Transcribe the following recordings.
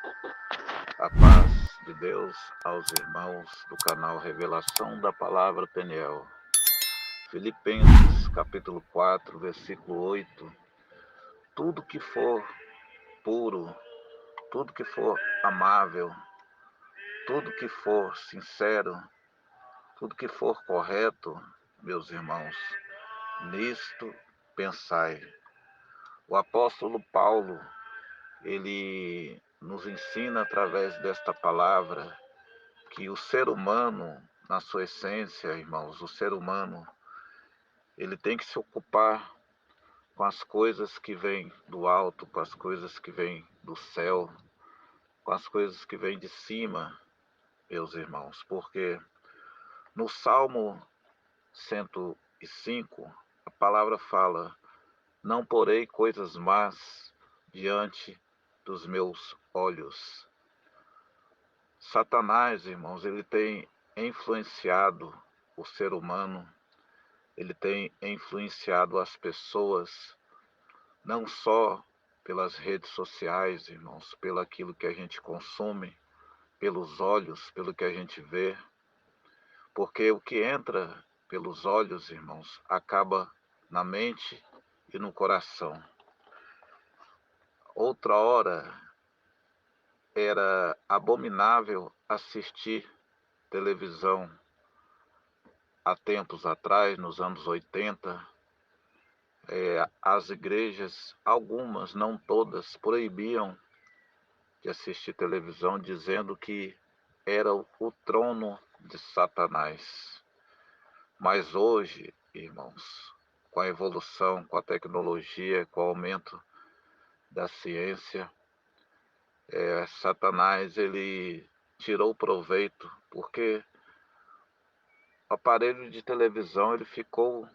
A paz de Deus aos irmãos do canal Revelação da Palavra Peniel. Filipenses capítulo 4, versículo 8. Tudo que for puro, tudo que for amável, tudo que for sincero, tudo que for correto, meus irmãos, nisto pensai. O apóstolo Paulo, ele nos ensina através desta palavra que o ser humano, na sua essência, irmãos, o ser humano, ele tem que se ocupar com as coisas que vêm do alto, com as coisas que vêm do céu, com as coisas que vêm de cima, meus irmãos, porque no Salmo 105, a palavra fala: não porei coisas más diante dos meus olhos. Satanás, irmãos, ele tem influenciado o ser humano, ele tem influenciado as pessoas, não só pelas redes sociais, irmãos, pelo aquilo que a gente consome, pelos olhos, pelo que a gente vê, porque o que entra pelos olhos, irmãos, acaba na mente e no coração. Outra hora era abominável assistir televisão. Há tempos atrás, nos anos 80, as igrejas, algumas, não todas, proibiam de assistir televisão, dizendo que era o trono de Satanás. Mas hoje, irmãos, com a evolução, com a tecnologia, com o aumento da ciência, Satanás ele tirou proveito, porque o aparelho de televisão ele ficou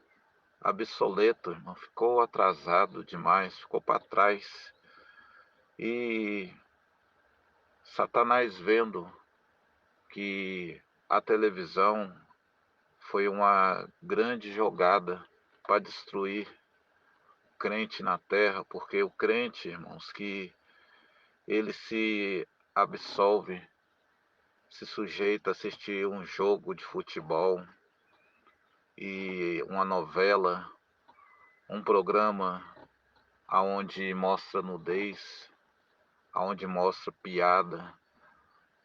obsoleto, irmão, ficou atrasado demais, ficou para trás. E Satanás, vendo que a televisão foi uma grande jogada para destruir o crente na terra, porque o crente, irmãos, que ele se absolve, se sujeita a assistir um jogo de futebol e uma novela, um programa aonde mostra nudez, aonde mostra piada,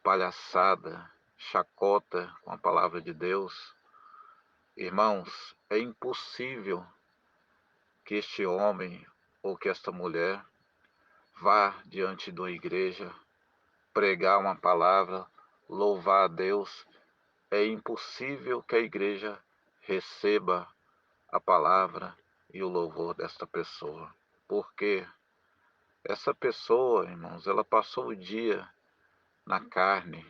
palhaçada, chacota com a palavra de Deus. Irmãos, é impossível que este homem ou que esta mulher vá diante de uma igreja, pregar uma palavra, louvar a Deus. É impossível que a igreja receba a palavra e o louvor desta pessoa. Porque essa pessoa, irmãos, ela passou o dia na carne,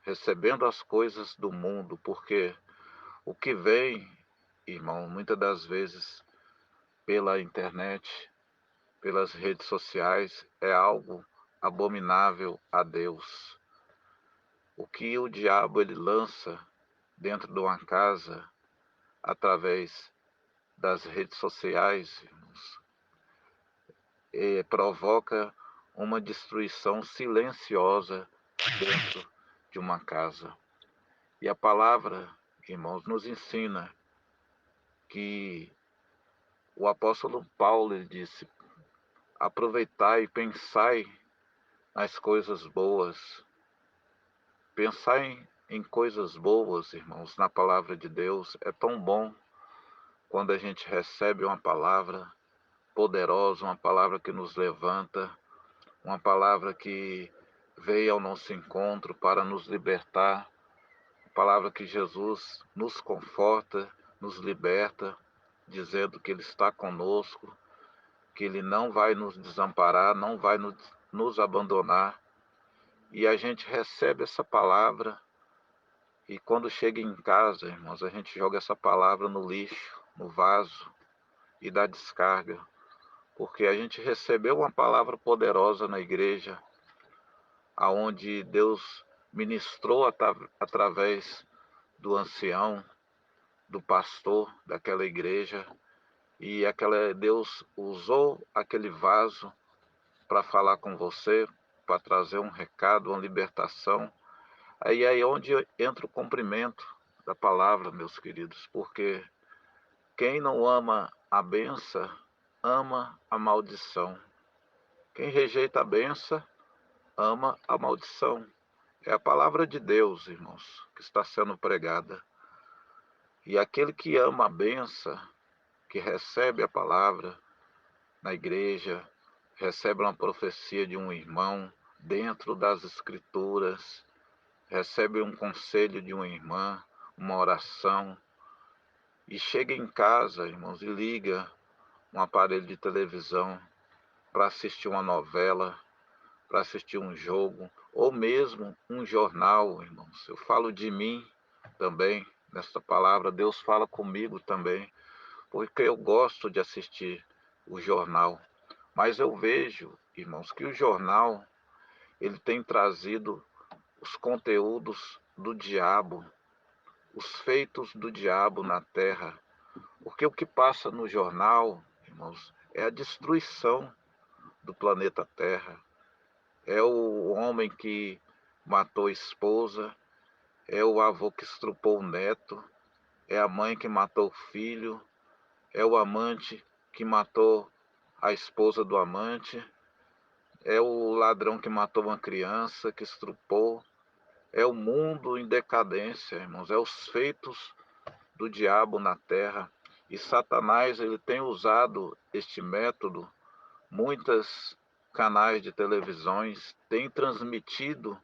recebendo as coisas do mundo, porque o que vem, irmão, muitas das vezes pela internet, pelas redes sociais, é algo abominável a Deus. O que o diabo ele lança dentro de uma casa através das redes sociais, irmãos, provoca uma destruição silenciosa dentro de uma casa. E a palavra, irmãos, nos ensina que o apóstolo Paulo ele disse: aproveitai e pensai nas coisas boas. Pensar em coisas boas, irmãos, na palavra de Deus é tão bom quando a gente recebe uma palavra poderosa, uma palavra que nos levanta, uma palavra que veio ao nosso encontro para nos libertar, uma palavra que Jesus nos conforta, nos liberta, dizendo que Ele está conosco, que Ele não vai nos desamparar, não vai nos abandonar. E a gente recebe essa palavra e quando chega em casa, irmãos, a gente joga essa palavra no lixo, no vaso e dá descarga. Porque a gente recebeu uma palavra poderosa na igreja, aonde Deus ministrou através do ancião, do pastor daquela igreja, e Deus usou aquele vaso para falar com você, para trazer um recado, uma libertação. Aí é onde entra o cumprimento da palavra, meus queridos, porque quem não ama a benção, ama a maldição. Quem rejeita a benção, ama a maldição. É a palavra de Deus, irmãos, que está sendo pregada. E aquele que ama a benção, que recebe a palavra na igreja, recebe uma profecia de um irmão dentro das escrituras, recebe um conselho de uma irmã, uma oração, e chega em casa, irmãos, e liga um aparelho de televisão para assistir uma novela, para assistir um jogo, ou mesmo um jornal, irmãos. Eu falo de mim também, nesta palavra, Deus fala comigo também, porque eu gosto de assistir o jornal. Mas eu vejo, irmãos, que o jornal, ele tem trazido os conteúdos do diabo, os feitos do diabo na terra. Porque o que passa no jornal, irmãos, é a destruição do planeta Terra. É o homem que matou a esposa, é o avô que estrupou o neto, é a mãe que matou o filho, é o amante que matou a esposa do amante, é o ladrão que matou uma criança, que estrupou. É o mundo em decadência, irmãos. É os feitos do diabo na terra. E Satanás, ele tem usado este método. Muitos canais de televisões têm transmitido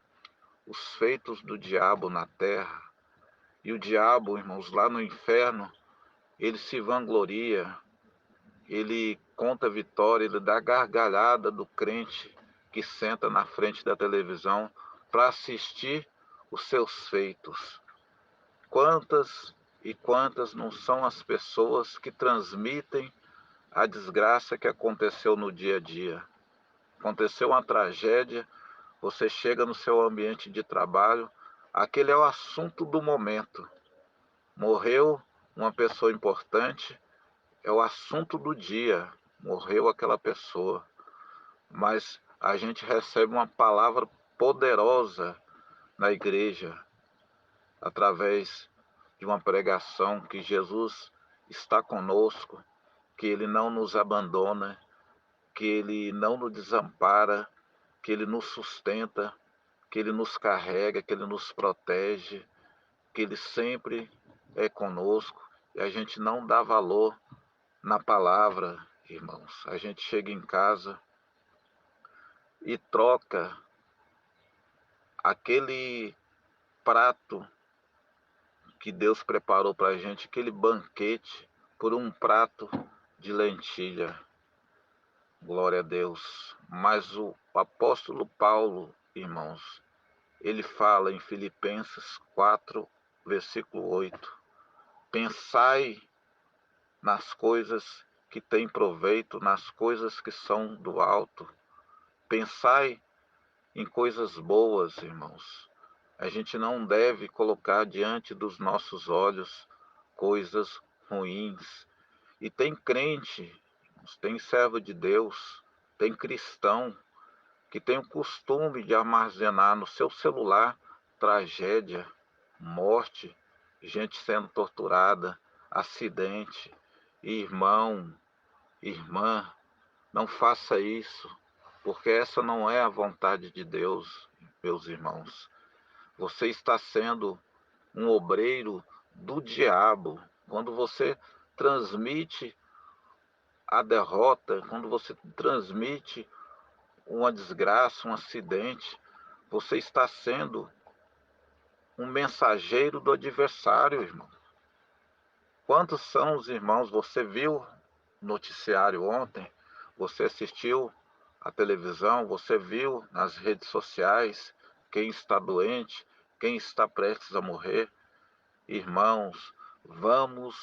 os feitos do diabo na terra. E o diabo, irmãos, lá no inferno, ele se vangloria, ele conta vitória, ele dá gargalhada do crente que senta na frente da televisão para assistir os seus feitos. Quantas e quantas não são as pessoas que transmitem a desgraça que aconteceu no dia a dia? Aconteceu uma tragédia, você chega no seu ambiente de trabalho, aquele é o assunto do momento. Morreu uma pessoa importante, é o assunto do dia. Morreu aquela pessoa. Mas a gente recebe uma palavra poderosa na igreja, através de uma pregação que Jesus está conosco, que Ele não nos abandona, que Ele não nos desampara, que Ele nos sustenta, que Ele nos carrega, que Ele nos protege, que Ele sempre é conosco, e a gente não dá valor na palavra, irmãos. A gente chega em casa e troca aquele prato que Deus preparou para a gente, aquele banquete, por um prato de lentilha. Glória a Deus. Mas o apóstolo Paulo, irmãos, ele fala em Filipenses 4, versículo 8: pensai nas coisas que têm proveito, nas coisas que são do alto. Pensai em coisas boas, irmãos. A gente não deve colocar diante dos nossos olhos coisas ruins. E tem crente, tem servo de Deus, tem cristão que tem o costume de armazenar no seu celular tragédia, morte, gente sendo torturada, acidente. Irmão, irmã, não faça isso, porque essa não é a vontade de Deus, meus irmãos. Você está sendo um obreiro do diabo quando você transmite a derrota, quando você transmite uma desgraça, um acidente. Você está sendo um mensageiro do adversário, irmão. Quantos são os irmãos? Você viu o noticiário ontem? Você assistiu a televisão? Você viu nas redes sociais quem está doente, quem está prestes a morrer? Irmãos, vamos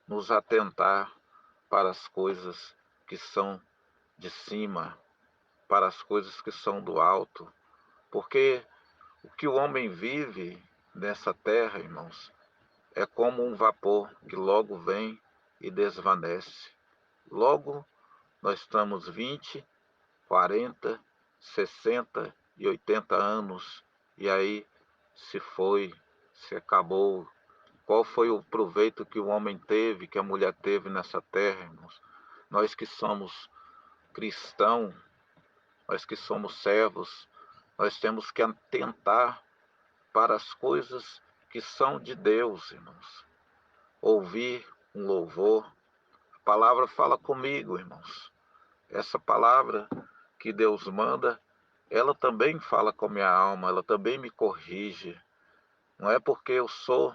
nos atentar para as coisas que são de cima, para as coisas que são do alto, porque o que o homem vive nessa terra, irmãos, é como um vapor que logo vem e desvanece. Logo nós estamos 20, 40, 60 e 80 anos, e aí se foi, se acabou. Qual foi o proveito que o homem teve, que a mulher teve nessa terra, irmãos? Nós que somos cristãos, nós que somos servos, nós temos que atentar para as coisas que são de Deus, irmãos. Ouvir um louvor. A palavra fala comigo, irmãos. Essa palavra que Deus manda, ela também fala com minha alma, ela também me corrige. Não é porque eu sou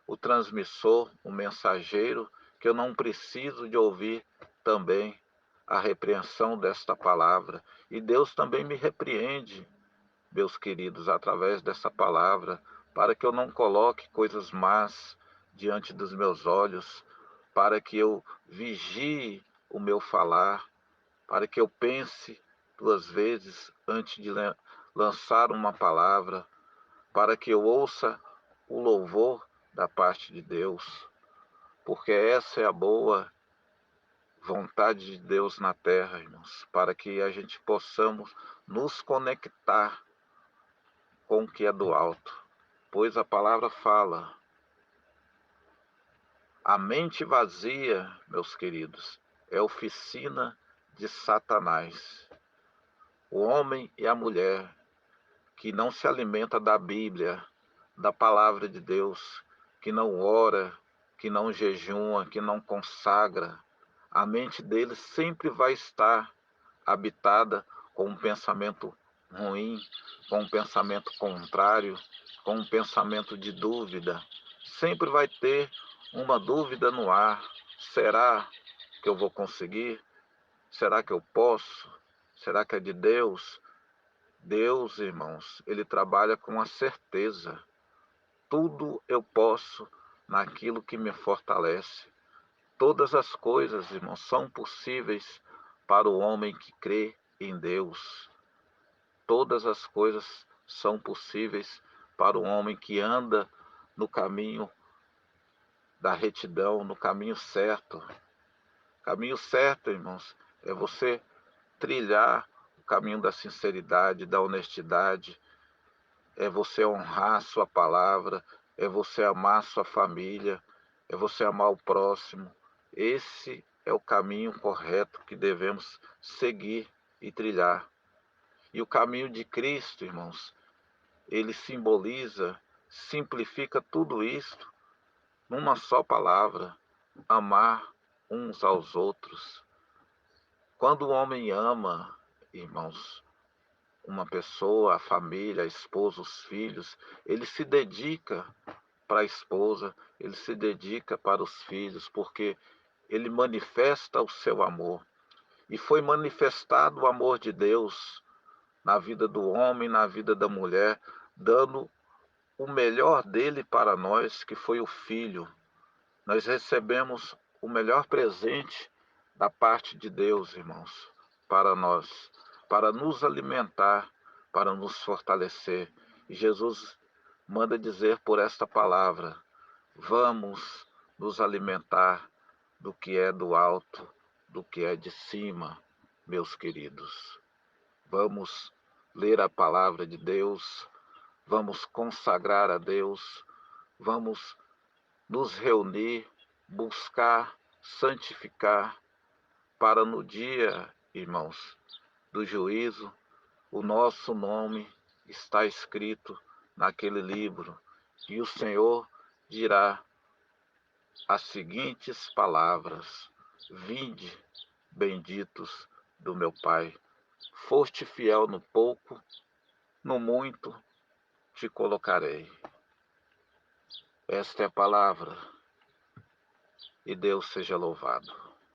o transmissor, o mensageiro, que eu não preciso de ouvir também a repreensão desta palavra. E Deus também me repreende, meus queridos, através dessa palavra, para que eu não coloque coisas más diante dos meus olhos, para que eu vigie o meu falar, para que eu pense 2 vezes antes de lançar uma palavra, para que eu ouça o louvor da parte de Deus, porque essa é a boa vontade de Deus na terra, irmãos, para que a gente possamos nos conectar com o que é do alto, pois a palavra fala: a mente vazia, meus queridos, é oficina de Satanás. O homem e a mulher que não se alimenta da Bíblia, da palavra de Deus, que não ora, que não jejuma, que não consagra, a mente dele sempre vai estar habitada com um pensamento ruim, com um pensamento contrário, com um pensamento de dúvida. Sempre vai ter uma dúvida no ar. Será que eu vou conseguir? Será que eu posso? Será que é de Deus? Deus, irmãos, ele trabalha com a certeza. Tudo eu posso naquilo que me fortalece. Todas as coisas, irmãos, são possíveis para o homem que crê em Deus. Todas as coisas são possíveis para o homem que anda no caminho da retidão, no caminho certo. Caminho certo, irmãos, é você trilhar o caminho da sinceridade, da honestidade, é você honrar a sua palavra, é você amar a sua família, é você amar o próximo. Esse é o caminho correto que devemos seguir e trilhar. E o caminho de Cristo, irmãos, ele simboliza, simplifica tudo isto numa só palavra: amar uns aos outros. Quando o homem ama, irmãos, uma pessoa, a família, a esposa, os filhos, ele se dedica para a esposa, ele se dedica para os filhos, porque ele manifesta o seu amor. E foi manifestado o amor de Deus na vida do homem, na vida da mulher, dando o melhor dele para nós, que foi o Filho. Nós recebemos o melhor presente da parte de Deus, irmãos, para nós, para nos alimentar, para nos fortalecer. E Jesus manda dizer por esta palavra: vamos nos alimentar do que é do alto, do que é de cima, meus queridos. Vamos ler a palavra de Deus, vamos consagrar a Deus, vamos nos reunir, buscar, santificar, para no dia, irmãos, do juízo, o nosso nome está escrito naquele livro, e o Senhor dirá as seguintes palavras: vinde, benditos do meu Pai, foste fiel no pouco, no muito te colocarei. Esta é a palavra, e Deus seja louvado.